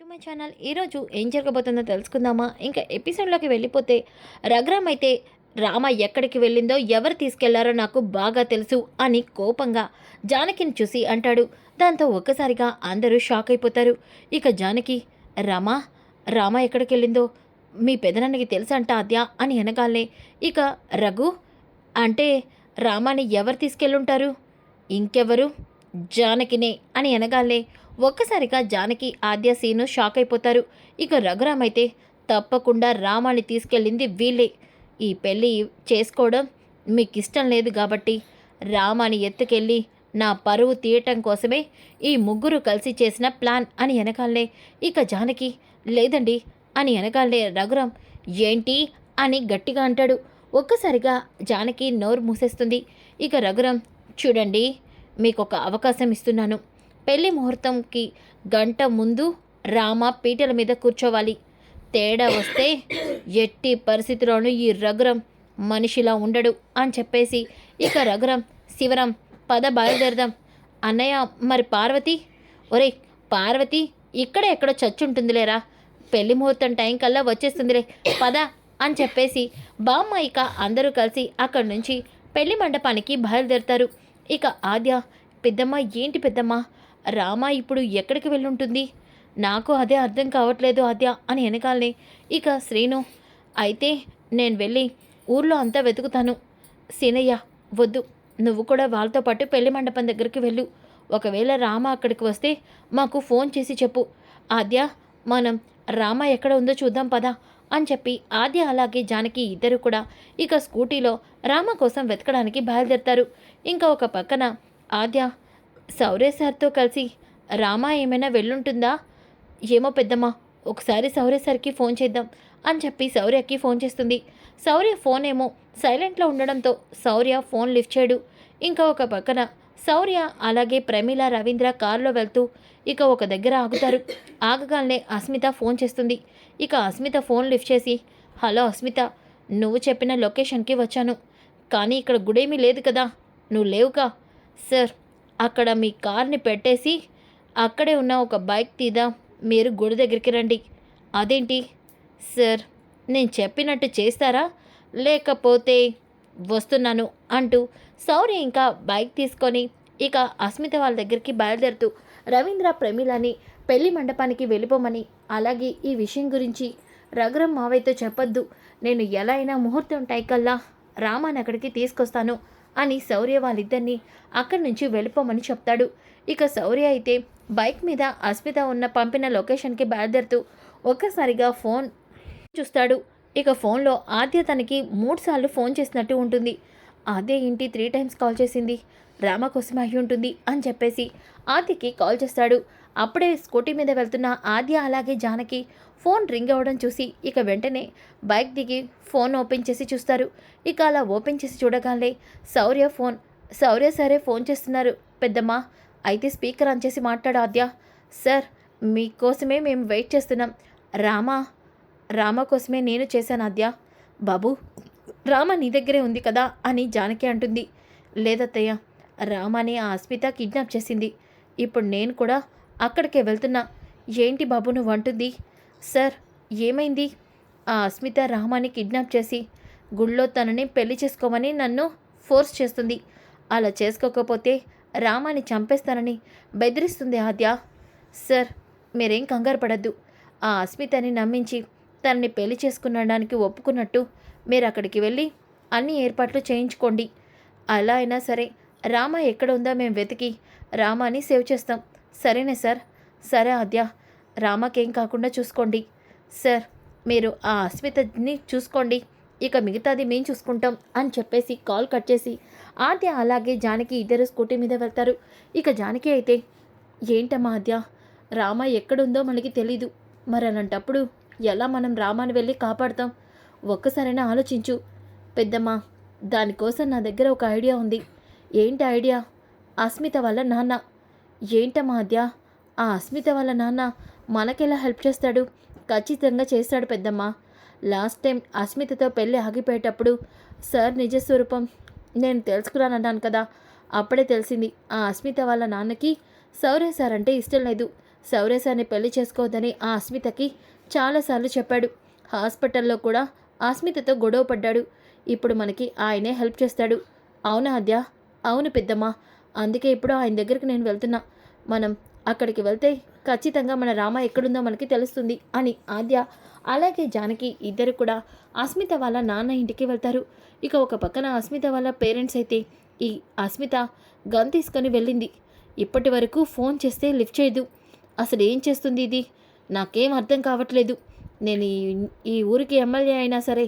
To my channel. ఈరోజు ఏం జరగబోతుందో తెలుసుకుందామా? ఇంకా ఎపిసోడ్లోకి వెళ్ళిపోతే రఘురామ్ అయితే రామ ఎక్కడికి వెళ్ళిందో ఎవరు తీసుకెళ్లారో నాకు బాగా తెలుసు అని కోపంగా జానకిని చూసి అంటాడు. దాంతో ఒక్కసారిగా అందరూ షాక్ అయిపోతారు. ఇక జానకి రామా రామ ఎక్కడికి వెళ్ళిందో మీ పెదనాన్నకి తెలుసంట అద్యా అని అనగాలే ఇక రఘు అంటే రామాని ఎవరు తీసుకెళ్ళుంటారు? ఇంకెవరు జానకినే అని అనగాలే ఒక్కసారిగా జానకి ఆద్య సీను షాక్ అయిపోతారు. ఇక రఘురామ్ అయితే తప్పకుండా రామాని తీసుకెళ్ళింది వీళ్ళే. ఈ పెళ్ళి చేసుకోవడం మీకు ఇష్టం లేదు కాబట్టి రామాని ఎత్తుకెళ్ళి నా పరువు తీయటం కోసమే ఈ ముగ్గురు కలిసి చేసిన ప్లాన్ అని వెనకాలే ఇక జానకి లేదండి అని వెనకాలే రఘురామ్ ఏంటి అని గట్టిగా అంటాడు. ఒక్కసారిగా జానకి నోరు మూసేస్తుంది. ఇక రఘురామ్ చూడండి మీకు ఒక అవకాశం ఇస్తున్నాను. పెళ్లి ముహూర్తంకి గంట ముందు రామ పీటల మీద కూర్చోవాలి. తేడా వస్తే ఎట్టి పరిస్థితిలోనూ ఈ రఘురం మనిషిలా ఉండడు అని చెప్పేసి ఇక రఘురం శివరం పద బయలుదేరదాం. అన్నయ్య మరి పార్వతి? ఒరే పార్వతి ఇక్కడే ఎక్కడో చచ్చుంటుందిలేరా, పెళ్లి ముహూర్తం టైం కల్లా వచ్చేస్తుందిలే పద అని చెప్పేసి బామ్మ ఇక అందరూ కలిసి అక్కడి నుంచి పెళ్లి మండపానికి బయలుదేరుతారు. ఇక ఆద్య పెద్దమ్మ ఏంటి పెద్దమ్మ రామ ఇప్పుడు ఎక్కడికి వెళ్ళుంటుంది? నాకు అదే అర్థం కావట్లేదు ఆద్య అని వెనకాలనే ఇక శ్రీను అయితే నేను వెళ్ళి ఊర్లో అంతా వెతుకుతాను. సీనయ్య వద్దు, నువ్వు కూడా వాళ్ళతో పాటు పెళ్లి మండపం దగ్గరికి వెళ్ళు. ఒకవేళ రామ అక్కడికి వస్తే మాకు ఫోన్ చేసి చెప్పు. ఆద్య మనం రామ ఎక్కడ ఉందో చూద్దాం పదా అని చెప్పి ఆద్య అలాగే జానకి ఇద్దరు కూడా ఇక స్కూటీలో రామ కోసం వెతకడానికి బయలుదేరుతారు. ఇంకా ఒక పక్కన ఆద్య శౌర్య సార్తో కలిసి రామ ఏమైనా వెళ్ళుంటుందా ఏమో పెద్దమ్మ, ఒకసారి శౌర్య సార్కి ఫోన్ చేద్దాం అని చెప్పి శౌర్యకి ఫోన్ చేస్తుంది. శౌర్య ఫోన్ ఏమో సైలెంట్లో ఉండడంతో శౌర్య ఫోన్ లిఫ్ట్ చేయడు. ఇంకా ఒక పక్కన శౌర్య అలాగే ప్రమీల రవీంద్ర కారులో వెళ్తూ ఇక ఒక దగ్గర ఆగుతారు. ఆగగానే అస్మిత ఫోన్ చేస్తుంది. ఇక అస్మిత ఫోన్ లిఫ్ట్ చేసి హలో అస్మిత, నువ్వు చెప్పిన లొకేషన్కి వచ్చాను, కానీ ఇక్కడ గుడేమీ లేదు కదా, నువ్వు లేవుగా. సార్ అక్కడ మీ కార్ని పెట్టేసి అక్కడే ఉన్న ఒక బైక్ తీదా మీరు గుడి దగ్గరికి రండి. అదేంటి సార్, నేను చెప్పినట్టు చేస్తారా లేకపోతే వస్తున్నాను అంటూ శౌర్య ఇంకా బైక్ తీసుకొని ఇక అస్మిత వాళ్ళ దగ్గరికి బయలుదేరుతూ రవీంద్ర ప్రమీలని పెళ్లి మండపానికి వెళ్ళిపోమని అలాగే ఈ విషయం గురించి రఘురం మావయ్యతో చెప్పొద్దు, నేను ఎలా అయినా ముహూర్తం టైకల్లా రామాని అక్కడికి తీసుకొస్తాను అని శౌర్య వాళ్ళిద్దరినీ అక్కడి నుంచి వెళ్ళిపోమని చెప్తాడు. ఇక శౌర్య అయితే బైక్ మీద అస్మిత ఉన్న పంపిన లొకేషన్కి బయలుదేరుతూ ఒక్కసారిగా ఫోన్ చూస్తాడు. ఇక ఫోన్లో ఆద్య తనకి 3 సార్లు ఫోన్ చేసినట్టు ఉంటుంది. ఆద్య ఏంటి 3 టైమ్స్ కాల్ చేసింది, రామ కోసం అయి ఉంటుంది అని చెప్పేసి ఆద్యకి కాల్ చేస్తాడు. అప్పుడే స్కూటీ మీద వెళ్తున్న ఆద్య అలాగే జానకి ఫోన్ రింగ్ అవ్వడం చూసి ఇక వెంటనే బైక్ దిగి ఫోన్ ఓపెన్ చేసి చూస్తారు. ఇక అలా ఓపెన్ చేసి చూడగానే శౌర్య సరే ఫోన్ చేస్తున్నారు పెద్దమ్మ, అయితే స్పీకర్ ఆన్ చేసి మాట్లాడు ఆద్య. సార్ మీకోసమే మేము వెయిట్ చేస్తున్నాం, రామ కోసమే నేను చేశాను ఆద్య. బాబు రామ నీ దగ్గరే ఉంది కదా అని జానకి అంటుంది. లేదత్తయ్య, రామని ఆ అస్మిత కిడ్నాప్ చేసింది, ఇప్పుడు నేను కూడా అక్కడికే వెళ్తున్నా. ఏంటి బాబు నువ్వు అంటుంది? సార్ ఏమైంది? ఆ అస్మిత రామాని కిడ్నాప్ చేసి గుళ్ళో తనని పెళ్లి చేసుకోమని నన్ను ఫోర్స్ చేస్తుంది. అలా చేసుకోకపోతే రామాని చంపేస్తానని బెదిరిస్తుంది ఆద్య. సార్ మీరేం కంగారు పడద్దు, ఆ అస్మితని నమ్మించి తనని పెళ్లి చేసుకునడానికి ఒప్పుకున్నట్టు మీరు అక్కడికి వెళ్ళి అన్ని ఏర్పాట్లు చేయించుకోండి. అలా అయినా సరే రామ ఎక్కడ ఉందో మేము వెతికి రామాని సేవ్ చేస్తాం. సరేనా సార్? సరే ఆద్య, రామకేం కాకుండా చూసుకోండి. సార్ మీరు ఆ అస్మితని చూసుకోండి, ఇక మిగతాది మేము చూసుకుంటాం అని చెప్పేసి కాల్ కట్ చేసి ఆద్య అలాగే జానకి ఇద్దరు స్కూటీ మీద వెళ్తారు. ఇక జానకి అయితే ఏంటమ్మా ఆద్య, రామ ఎక్కడుందో మనకి తెలీదు, మరి అలాంటప్పుడు ఎలా మనం రామాని వెళ్ళి కాపాడుతాం? ఒక్కసారైనా ఆలోచించు పెద్దమ్మ. దానికోసం నా దగ్గర ఒక ఐడియా ఉంది. ఏంటి ఐడియా? అస్మిత వాళ్ళ నాన్న. ఏంటమ్మా ఆద్య, ఆ అస్మిత వాళ్ళ నాన్న మనకెలా హెల్ప్ చేస్తాడు? ఖచ్చితంగా చేస్తాడు పెద్దమ్మ. లాస్ట్ టైం అస్మితతో పెళ్ళి ఆగిపోయేటప్పుడు సార్ నిజస్వరూపం నేను తెలుసుకున్నానన్నాను కదా, అప్పుడే తెలిసింది ఆ అస్మిత వాళ్ళ నాన్నకి శౌర్య సార్ అంటే ఇష్టం లేదు. సౌరేశాన్ని పెళ్లి చేసుకోవద్దని ఆ అస్మితకి చాలాసార్లు చెప్పాడు. హాస్పిటల్లో కూడా అస్మితతో గొడవ పడ్డాడు. ఇప్పుడు మనకి ఆయనే హెల్ప్ చేస్తాడు. అవునా ఆద్య? అవును పెద్దమ్మ. అందుకే ఇప్పుడు ఆయన దగ్గరికి నేను వెళ్తున్నా. మనం అక్కడికి వెళ్తే ఖచ్చితంగా మన రామ ఎక్కడుందో మనకి తెలుస్తుంది అని ఆద్య అలాగే జానకి ఇద్దరు కూడా అస్మిత వాళ్ళ నాన్న ఇంటికి వెళ్తారు. ఇక ఒక పక్కన అస్మిత వాళ్ళ పేరెంట్స్ అయితే ఈ అస్మిత గన్ తీసుకొని వెళ్ళింది. ఇప్పటి వరకు ఫోన్ చేస్తే లిఫ్ట్ చేయదు. అసలు ఏం చేస్తుంది ఇది? నాకేం అర్థం కావట్లేదు. నేను ఈ ఊరికి ఎమ్మెల్యే అయినా సరే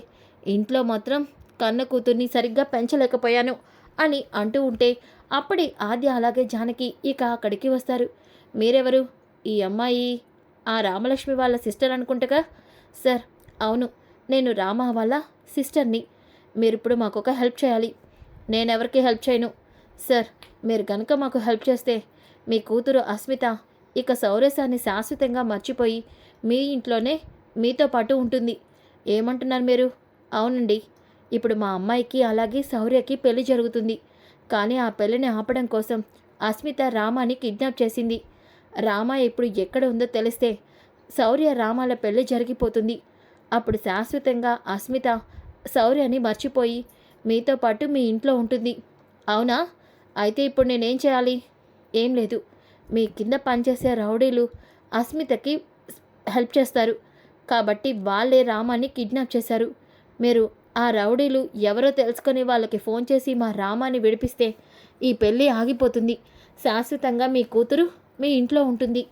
ఇంట్లో మాత్రం కన్న కూతుర్ని సరిగ్గా పెంచలేకపోయాను అని అంటూ ఉంటే అప్పుడే ఆద్య అలాగే జానకి ఇక అక్కడికి వస్తారు. మీరెవరు? ఈ అమ్మాయి ఆ రామలక్ష్మి వాళ్ళ సిస్టర్ అనుకుంటగా? సార్ అవును, నేను రామ వాళ్ళ సిస్టర్ని. మీరిప్పుడు మాకు ఒక హెల్ప్ చేయాలి. నేనెవరికి హెల్ప్ చేయను సార్. మీరు కనుక మాకు హెల్ప్ చేస్తే మీ కూతురు అస్మిత ఇక సౌరేశాన్ని శాశ్వతంగా మర్చిపోయి మీ ఇంట్లోనే మీతో పాటు ఉంటుంది. ఏమంటున్నారు మీరు? అవునండి, ఇప్పుడు మా అమ్మాయికి అలాగే శౌర్యకి పెళ్లి జరుగుతుంది. కానీ ఆ పెళ్లిని ఆపడం కోసం అస్మిత రామాని కిడ్నాప్ చేసింది. రామ ఇప్పుడు ఎక్కడ ఉందో తెలిస్తే శౌర్య రామాల పెళ్లి జరిగిపోతుంది. అప్పుడు శాశ్వతంగా అస్మిత శౌర్యని మర్చిపోయి మీతో పాటు మీ ఇంట్లో ఉంటుంది. అవునా? అయితే ఇప్పుడు నేనేం చేయాలి? ఏం లేదు, మీ కింద పనిచేసే రౌడీలు అస్మితకి హెల్ప్ చేస్తారు కాబట్టి వాళ్ళే రామాన్ని కిడ్నాప్ చేశారు. మీరు ఆ రౌడీలు ఎవరో తెలుసుకొని వాళ్ళకి ఫోన్ చేసి మా రామాన్ని విడిపిస్తే ఈ పెళ్ళి ఆగిపోతుంది. శాశ్వతంగా మీ కూతురు మీ ఇంట్లో ఉంటుంది.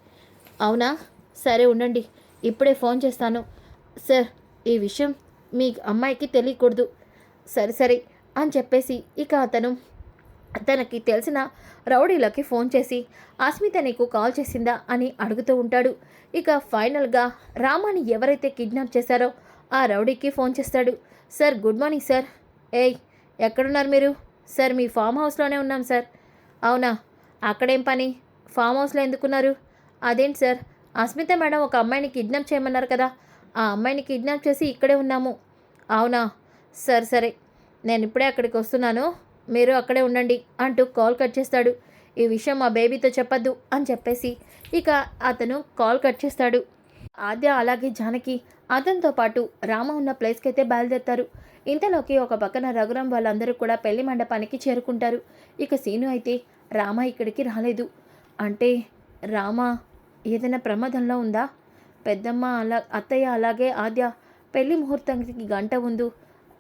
అవునా? సరే ఉండండి, ఇప్పుడే ఫోన్ చేస్తాను. సార్, ఈ విషయం మీ అమ్మాయికి తెలియకూడదు. సరే సరే అని చెప్పేసి ఇక అతను తనకి తెలిసిన రౌడీలకి ఫోన్ చేసి అస్మిత నీకు కాల్ చేసిందా అని అడుగుతూ ఉంటాడు. ఇక ఫైనల్గా రామాని ఎవరైతే కిడ్నాప్ చేశారో ఆ రౌడీకి ఫోన్ చేస్తాడు. Sir good morning sir. ఏయ్, ఎక్కడున్నారు మీరు? సార్ మీ ఫామ్ హౌస్లోనే ఉన్నాం సార్. అవునా? అక్కడేం పని? ఫామ్ హౌస్లో ఎందుకున్నారు? అదేంటి సార్, అస్మిత మేడం ఒక అమ్మాయిని కిడ్నాప్ చేయమన్నారు కదా, ఆ అమ్మాయిని కిడ్నాప్ చేసి ఇక్కడే ఉన్నాము. అవునా? సరే సరే, నేను ఇప్పుడే అక్కడికి వస్తున్నాను, మీరు అక్కడే ఉండండి అంటూ కాల్ కట్ చేస్తాడు. ఈ విషయం మా బేబీతో చెప్పొద్దు అని చెప్పేసి ఇక అతను కాల్ కట్ చేస్తాడు. ఆద్య అలాగే జానకి అతనితో పాటు రామ ఉన్న ప్లేస్కి అయితే బయలుదేరుతారు. ఇంతలోకి ఒక పక్కన రఘురాం వాళ్ళందరూ కూడా పెళ్లి మండపానికి చేరుకుంటారు. ఇక సీను అయితే రామ ఇక్కడికి రాలేదు అంటే రామ ఏదైనా ప్రమాదంలో ఉందా? పెద్దమ్మ అత్తయ్య అలాగే ఆద్య పెళ్లి ముహూర్తానికి గంట ముందు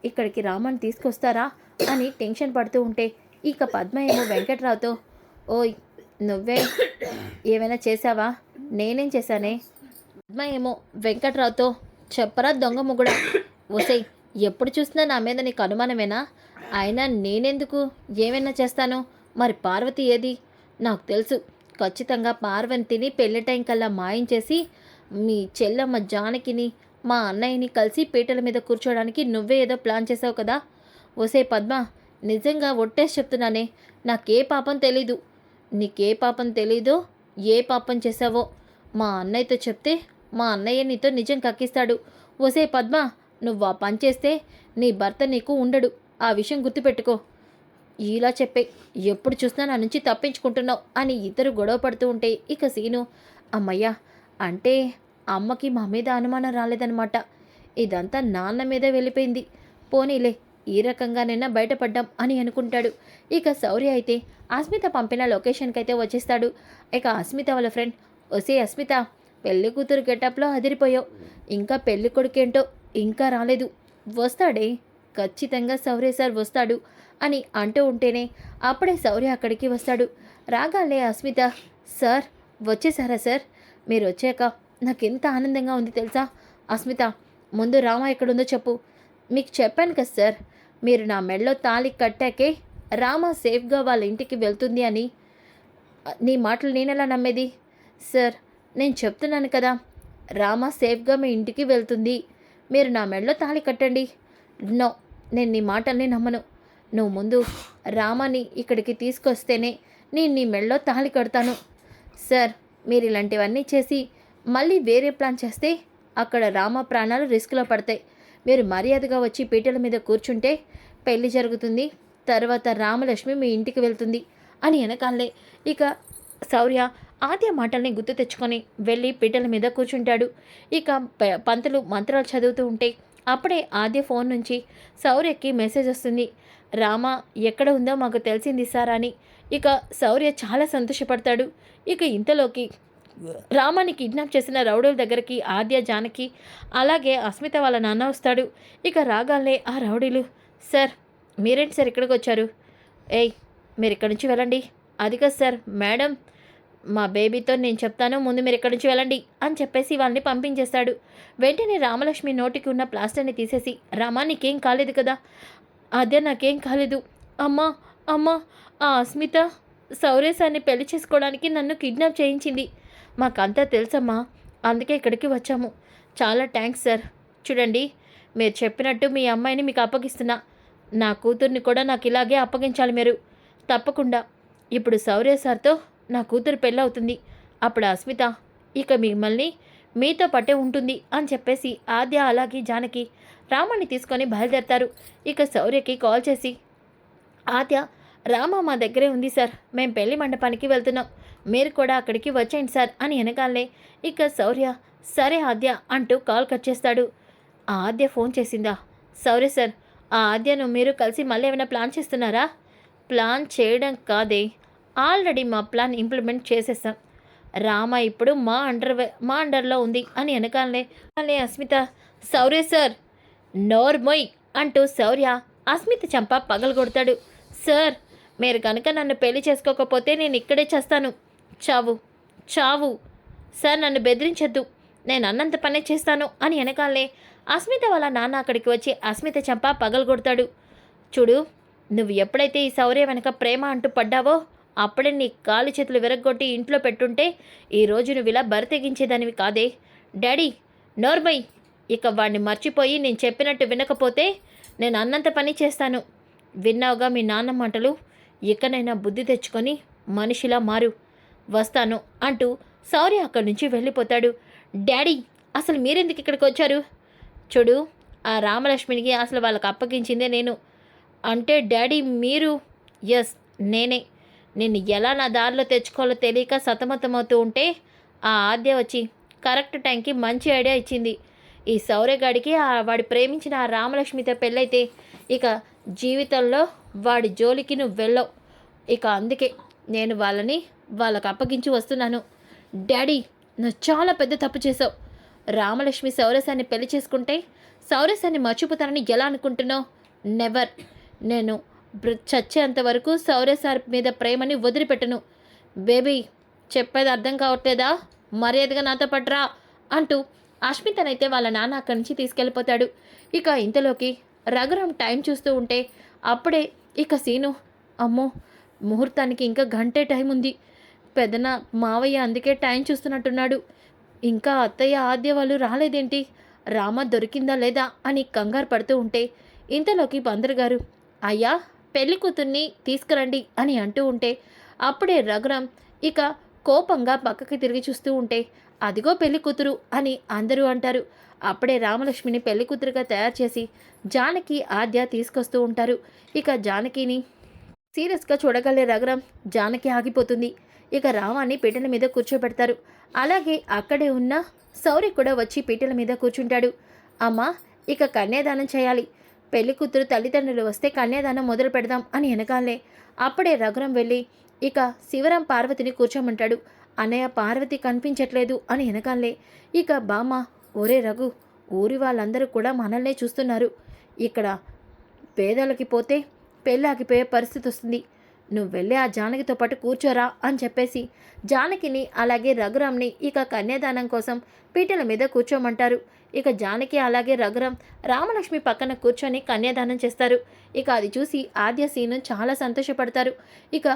ఇక్కడికి రామని తీసుకొస్తారా అని టెన్షన్ పడుతూ ఉంటే ఇక పద్మ ఏమో వెంకట్రావుతో, ఓయ్ నువ్వే ఏమైనా చేసావా? నేనేం చేశానే? పద్మ ఏమో వెంకట్రావుతో, చెప్పరా దొంగ ముగుడా, ఓసై ఎప్పుడు చూసినా నా మీద నీకు అనుమానమేనా? అయినా నేనెందుకు ఏమైనా చేస్తాను? మరి పార్వతి ఏది? నాకు తెలుసు, ఖచ్చితంగా పార్వతిని పెళ్లి టైం కల్లా మాయించేసి మీ చెల్లమ్మ జానకిని మా అన్నయ్యని కలిసి పీటల మీద కూర్చోడానికి నువ్వే ఏదో ప్లాన్ చేసావు కదా. ఓసే పద్మ, నిజంగా ఒట్టేసి చెప్తున్నానే, నాకే పాపం తెలీదు. నీకే పాపం తెలీదో ఏ పాపం చేసావో మా అన్నయ్యతో చెప్తే మా అన్నయ్య నీతో నిజం కక్కిస్తాడు. ఓసే పద్మ, నువ్వు ఆ పని చేస్తే నీ భర్త నీకు ఉండడు, ఆ విషయం గుర్తుపెట్టుకో. ఇలా చెప్పే ఎప్పుడు చూసినా నా నుంచి తప్పించుకుంటున్నావు అని ఇద్దరు గొడవ పడుతూ ఉంటే ఇక సీను, అమ్మయ్య, అంటే అమ్మకి మా మీద అనుమానం రాలేదనమాట. ఇదంతా నాన్న మీదే వెళ్ళిపోయింది. పోనీలే, ఈ రకంగానైనా బయటపడ్డాం అని అనుకుంటాడు. ఇక శౌర్య అయితే అస్మిత పంపిన లొకేషన్కి అయితే వచ్చేస్తాడు. ఇక అస్మిత వాళ్ళ ఫ్రెండ్, ఒసే అస్మిత, పెళ్లి కూతురు గెటప్లో అదిరిపోయావు, ఇంకా పెళ్లి కొడుకేంటో ఇంకా రాలేదు, వస్తాడే, ఖచ్చితంగా శౌర్య సార్ వస్తాడు అని అంటూ ఉంటేనే అప్పుడే శౌర్య అక్కడికి వస్తాడు. రాగాలే అస్మిత, సార్ వచ్చేసారా సార్? మీరు వచ్చాక నాకెంత ఆనందంగా ఉంది తెలుసా? అస్మిత, ముందు రామ ఎక్కడుందో చెప్పు. మీకు చెప్పాను కదా సార్, మీరు నా మెడలో తాళి కట్టాకే రామ సేఫ్గా వాళ్ళ ఇంటికి వెళ్తుంది అని. నీ మాటలు నేనెలా నమ్మేది? సార్, నేను చెప్తున్నాను కదా, రామ సేఫ్గా మీ ఇంటికి వెళ్తుంది, మీరు నా మెడలో తాళి కట్టండి. నో, నేను నీ మాటల్ని నమ్మను. నువ్వు ముందు రామని ఇక్కడికి తీసుకొస్తేనే నేను నీ మెడలో తాళి కడతాను. సార్, మీరు ఇలాంటివన్నీ చేసి మళ్ళీ వేరే ప్లాన్ చేస్తే అక్కడ రామ ప్రాణాలు రిస్క్లో పడతాయి. మీరు మర్యాదగా వచ్చి పీటల మీద కూర్చుంటే పెళ్లి జరుగుతుంది, తర్వాత రామలక్ష్మి మీ ఇంటికి వెళ్తుంది అని వెనకాలే ఇక శౌర్య ఆద్య మాటల్ని గుర్తు తెచ్చుకొని వెళ్ళి పీటల మీద కూర్చుంటాడు. ఇక పంతులు మంత్రాలు చదువుతూ ఉంటే అప్పుడే ఆద్య ఫోన్ నుంచి శౌర్యకి మెసేజ్ వస్తుంది. రామ ఎక్కడ ఉందో మాకు తెలిసింది సార్ అని. ఇక శౌర్య చాలా సంతోషపడతాడు. ఇక ఇంతలోకి రామాని కిడ్నాప్ చేసిన రౌడీల దగ్గరికి ఆద్య, జానకి అలాగే అస్మిత వాళ్ళ నాన్న వస్తాడు. ఇక రాగాలే ఆ రౌడీలు, సార్ మీరేంటి సార్ ఇక్కడికి వచ్చారు? ఏయ్ మీరు ఇక్కడి నుంచి వెళ్ళండి. అది కాదు సార్, మేడం మా బేబీతో నేను చెప్తాను, ముందు మీరు ఇక్కడి నుంచి వెళ్ళండి అని చెప్పేసి వాళ్ళని పంపించేస్తాడు. వెంటనే రామలక్ష్మి నోటికి ఉన్న ప్లాస్టర్ని తీసేసి, రామా నీకేం కాలేదు కదా? అదే నాకేం కాలేదు. అమ్మా అమ్మా, ఆ అస్మిత శౌర్య సార్ని పెళ్లి చేసుకోవడానికి నన్ను కిడ్నాప్ చేయించింది. మాకంతా తెలుసమ్మా, అందుకే ఇక్కడికి వచ్చాము. చాలా థ్యాంక్స్ సార్. చూడండి, మీరు చెప్పినట్టు మీ అమ్మాయిని మీకు అప్పగిస్తున్నా. నా కూతుర్ని కూడా నాకు ఇలాగే అప్పగించాలి మీరు. తప్పకుండా. ఇప్పుడు శౌర్య సార్తో నా కూతురు పెళ్ళవుతుంది. అప్పుడు అస్మిత ఇక మిమ్మల్ని మీతో పట్టే ఉంటుంది అని చెప్పేసి ఆద్య అలాగే జానకి రామాన్ని తీసుకొని బయలుదేరతారు. ఇక శౌర్యకి కాల్ చేసి, ఆద్య రామ మా దగ్గరే ఉంది సార్, మేము పెళ్లి మండపానికి వెళ్తున్నాం, మీరు కూడా అక్కడికి వచ్చేయండి సార్ అని వెనకాలే ఇక శౌర్య సరే ఆద్య అంటూ కాల్ కట్ చేస్తాడు. ఆ ఆద్య ఫోన్ చేసిందా? శౌర్య సార్, ఆ ఆద్యను మీరు కలిసి మళ్ళీ ఏమైనా ప్లాన్ చేస్తున్నారా? ప్లాన్ చేయడం కాదే, ఆల్రెడీ మా ప్లాన్ ఇంప్లిమెంట్ చేసేసాం. రామ ఇప్పుడు మా అండర్లో ఉంది అని వెనకాలే అస్మిత, శౌర్య సార్ నోర్మొయ్ అంటూ శౌర్య అస్మిత చంప పగలగొడతాడు. సార్ మీరు కనుక నన్ను పెళ్లి చేసుకోకపోతే నేను ఇక్కడే చేస్తాను. చావు చావు సార్, నన్ను బెదిరించొద్దు, నేను అన్నంత పనే చేస్తాను అని వెనకాలే అస్మిత వాళ్ళ నాన్న అక్కడికి వచ్చి అస్మిత చంప పగలగొడతాడు. చూడు, నువ్వు ఎప్పుడైతే ఈ శౌర్య వెనక ప్రేమ అంటూ పడ్డావో అప్పుడే నీ కాలు చేతులు విరగ్గొట్టి ఇంట్లో పెట్టుంటే ఈరోజు నువ్వు ఇలా బరితెగించేదానివి కాదే. డాడీ నోర్మై, ఇక వాడిని మర్చిపోయి నేను చెప్పినట్టు వినకపోతే నేను అన్నంత పని చేస్తాను. విన్నావుగా మీ నాన్న మాటలు, ఇకనైనా బుద్ధి తెచ్చుకొని మనిషిలా మారు. వస్తాను అంటూ శౌర్య అక్కడి నుంచి వెళ్ళిపోతాడు. డాడీ అసలు మీరెందుకు ఇక్కడికి వచ్చారు? చూడు, ఆ రామలక్ష్మినికి అసలు వాళ్ళకి అప్పగించిందే నేను. అంటే డాడీ మీరు? ఎస్ నేనే. నిన్ను ఎలా నా దారిలో తెచ్చుకోవాలో తెలియక సతమతమవుతూ ఉంటే ఆ ఆద్య వచ్చి కరెక్ట్ టైంకి మంచి ఐడియా ఇచ్చింది. ఈ శౌర్యగాడికి వాడి ప్రేమించిన ఆ రామలక్ష్మితో పెళ్ళైతే ఇక జీవితంలో వాడి జోలికి నువ్వు వెళ్ళవు. ఇక అందుకే నేను వాళ్ళకి అప్పగించి వస్తున్నాను. డాడీ నువ్వు చాలా పెద్ద తప్పు చేసావు. రామలక్ష్మి శౌర్యసాన్ని పెళ్లి చేసుకుంటే శౌర్యసాన్ని మర్చిపోతానని ఎలా అనుకుంటున్నావు? నెవర్. నేను చచ్చేంత వరకు శౌర్య సార్ మీద ప్రేమని వదిలిపెట్టను. బేబీ చెప్పేది అర్థం కావట్లేదా? మర్యాదగా నాతో పట్రా అంటూ అస్మితనైతే వాళ్ళ నాన్న అక్కడి నుంచి తీసుకెళ్ళిపోతాడు. ఇక ఇంతలోకి రఘురామ్ టైం చూస్తూ ఉంటే అప్పుడే ఇక సీను, అమ్మో ముహూర్తానికి ఇంకా గంటే టైం ఉంది. పెదన మావయ్య అందుకే టైం చూస్తున్నట్టున్నాడు. ఇంకా అత్తయ్య ఆద్య వాళ్ళు రాలేదేంటి? రామ దొరికిందా లేదా అని కంగారు పడుతూ ఉంటే ఇంతలోకి బందరు గారు, అయ్యా పెళ్లి కూతుర్ని తీసుకురండి అని అంటూ ఉంటే అప్పుడే రఘురామ్ ఇక కోపంగా పక్కకి తిరిగి చూస్తూ ఉంటే అదిగో పెళ్లి కూతురు అని అందరూ అంటారు. అప్పుడే రామలక్ష్మిని పెళ్లి కూతురుగా తయారు చేసి జానకి ఆద్య తీసుకొస్తూ ఉంటారు. ఇక జానకిని సీరియస్గా చూడగలే రఘురామ్ జానకి ఆగిపోతుంది. ఇక రామాన్ని పీటల మీద కూర్చోబెడతారు. అలాగే అక్కడే ఉన్న శౌర్య కూడా వచ్చి పీటల మీద కూర్చుంటాడు. అమ్మా ఇక కన్యాదానం చేయాలి. పెళ్లి కూతురు తల్లిదండ్రులు వస్తే కన్యాదానం మొదలు పెడదాం అని వెనకాలే అప్పుడే రఘురామ్ వెళ్ళి ఇక శివరాం పార్వతిని కూర్చోమంటాడు. అన్నయ్య పార్వతి కనిపించట్లేదు అని వెనకాలే ఇక బామ్మ, ఒరే రఘు, ఊరి వాళ్ళందరూ కూడా మనల్నే చూస్తున్నారు. ఇక్కడ పేదలకి పోతే పెళ్ళి ఆగిపోయే పరిస్థితి వస్తుంది. నువ్వు వెళ్ళి ఆ జానకితో పాటు కూర్చోరా అని చెప్పేసి జానకిని అలాగే రఘురామ్ని ఇక కన్యాదానం కోసం పీటల మీద కూర్చోమంటారు. ఇక జానకి అలాగే రఘురామ్ రామలక్ష్మి పక్కన కూర్చొని కన్యాదానం చేస్తారు. ఇక అది చూసి ఆద్య సీను చాలా సంతోషపడతారు. ఇక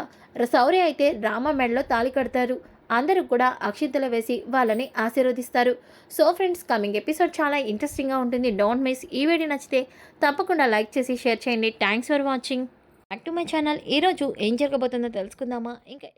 శౌర్య అయితే రామ మెడలో తాళి కడతారు. అందరూ కూడా అక్షింతలు వేసి వాళ్ళని ఆశీర్వదిస్తారు. సో ఫ్రెండ్స్, కమింగ్ ఎపిసోడ్ చాలా ఇంట్రెస్టింగ్గా ఉంటుంది. Don't miss. ఈ వీడియో నచ్చితే తప్పకుండా లైక్ చేసి షేర్ చేయండి. Thanks for watching. Back to my channel. ఈరోజు ఏం జరగబోతుందో తెలుసుకుందామా? ఇంకా